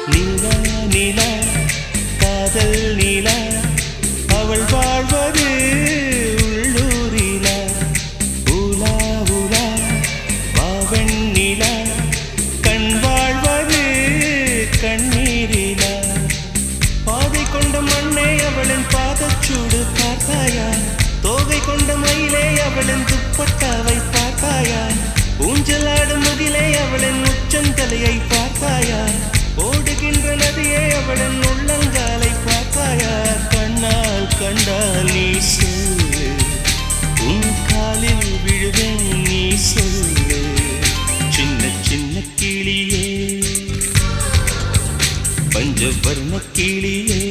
நீலா நீலா காதல் நீலா அவள் வாழ்வது உள்ளூரிலா ஊலா ஊலா வாவன் நீலா கண் வாழ்வது கண்ணீரிலா பாதை கொண்ட மண்ணே அவளின் பாதச்சூடு பார்த்தாயா தோகை கொண்ட மயிலே அவளின் துப்பட்டாவை பார்த்தாயா ஊஞ்சலாடும் முகிலே அவளின் உச்சந்தலையை பார்த்தாயா ஓடுகின்ற நதியே அவளின் உள்ளங்காலை பார்த்தாயா கண்ணால் கண்டால் நீ சொல்லு உன் காலில் விழுவேன் நீ சொல்லு சின்ன சின்ன கிளியே பஞ்சவர்ண கிளியே